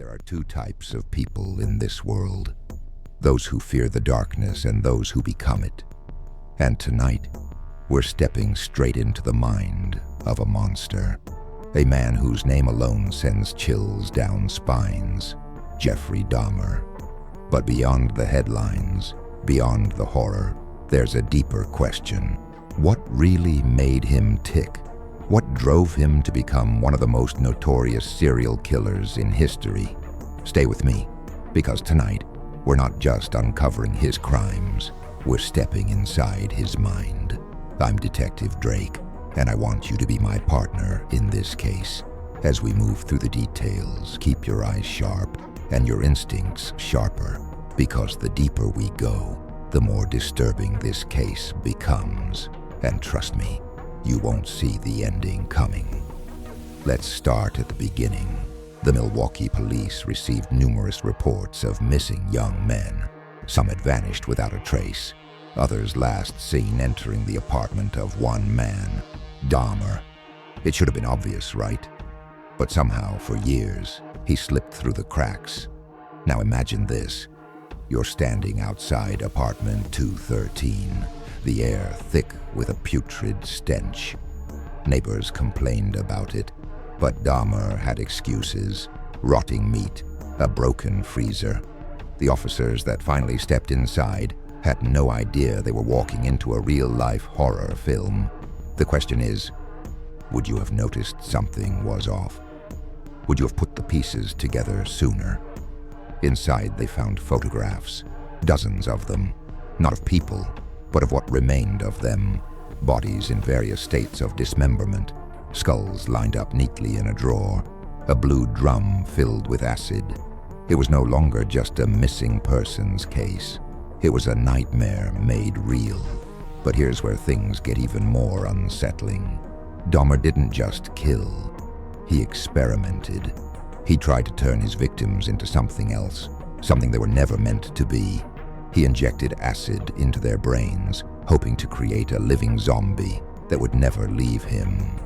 There are two types of people in this world: those who fear the darkness and those who become it. And tonight, we're stepping straight into the mind of a monster, a man whose name alone sends chills down spines, Jeffrey Dahmer. But beyond the headlines, beyond the horror, there's a deeper question. What really made him tick? What drove him to become one of the most notorious serial killers in history? Stay with me, because tonight, we're not just uncovering his crimes, we're stepping inside his mind. I'm Detective Drayk, and I want you to be my partner in this case. As we move through the details, keep your eyes sharp and your instincts sharper, because the deeper we go, the more disturbing this case becomes. And trust me, you won't see the ending coming. Let's start at the beginning. The Milwaukee police received numerous reports of missing young men. Some had vanished without a trace, others last seen entering the apartment of one man, Dahmer. It should have been obvious, right? But somehow, for years, he slipped through the cracks. Now imagine this. You're standing outside apartment 213, the air thick with a putrid stench. Neighbors complained about it, but Dahmer had excuses: rotting meat, a broken freezer. The officers that finally stepped inside had no idea they were walking into a real-life horror film. The question is, would you have noticed something was off? Would you have put the pieces together sooner? Inside, they found photographs, dozens of them, not of people, but of what remained of them. Bodies in various states of dismemberment, skulls lined up neatly in a drawer, a blue drum filled with acid. It was no longer just a missing persons case. It was a nightmare made real. But here's where things get even more unsettling. Dahmer didn't just kill, he experimented. He tried to turn his victims into something else, something they were never meant to be. He injected acid into their brains, hoping to create a living zombie that would never leave him.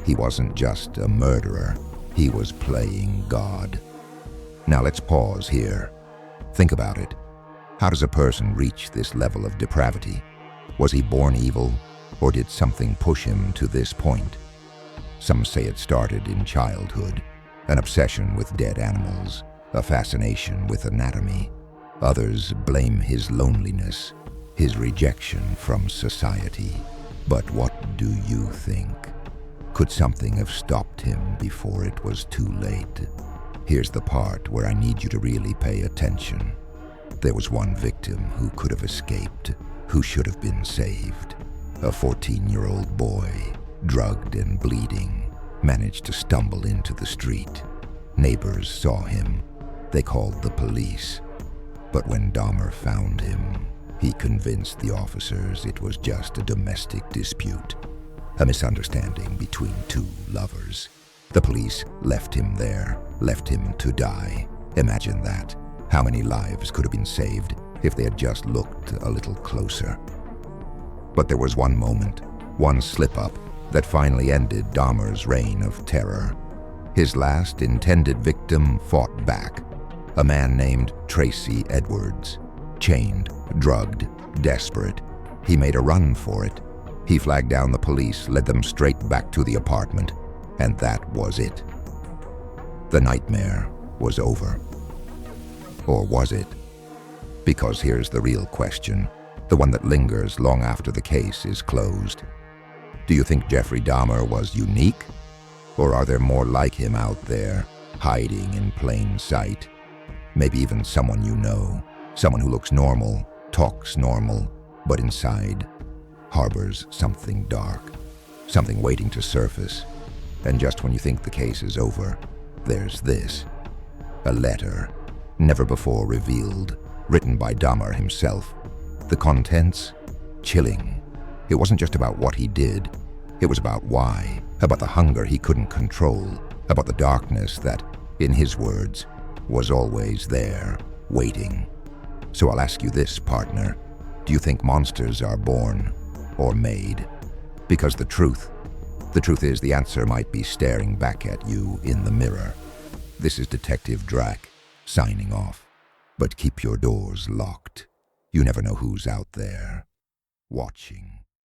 He wasn't just a murderer, he was playing God. Now let's pause here. Think about it. How does a person reach this level of depravity? Was he born evil, or did something push him to this point? Some say it started in childhood, an obsession with dead animals, a fascination with anatomy. Others blame his loneliness, his rejection from society. But what do you think? Could something have stopped him before it was too late? Here's the part where I need you to really pay attention. There was one victim who could have escaped, who should have been saved. A 14-year-old boy, drugged and bleeding, managed to stumble into the street. Neighbors saw him. They called the police. But when Dahmer found him, he convinced the officers it was just a domestic dispute, a misunderstanding between two lovers. The police left him there, left him to die. Imagine that. How many lives could have been saved if they had just looked a little closer? But there was one moment, one slip-up, that finally ended Dahmer's reign of terror. His last intended victim fought back, a man named Tracy Edwards. Chained, drugged, desperate, he made a run for it. He flagged down the police, led them straight back to the apartment, and that was it. The nightmare was over. Or was it? Because here's the real question, the one that lingers long after the case is closed. Do you think Jeffrey Dahmer was unique? Or are there more like him out there, hiding in plain sight? Maybe even someone you know, someone who looks normal, talks normal, but inside harbors something dark, something waiting to surface. And just when you think the case is over, there's this. A letter, never before revealed, written by Dahmer himself. The contents? Chilling. It wasn't just about what he did. It was about why, about the hunger he couldn't control, about the darkness that, in his words, was always there, waiting. So I'll ask you this, partner. Do you think monsters are born or made? Because the truth is the answer might be staring back at you in the mirror. This is Detective Drayk, signing off. But keep your doors locked. You never know who's out there, watching.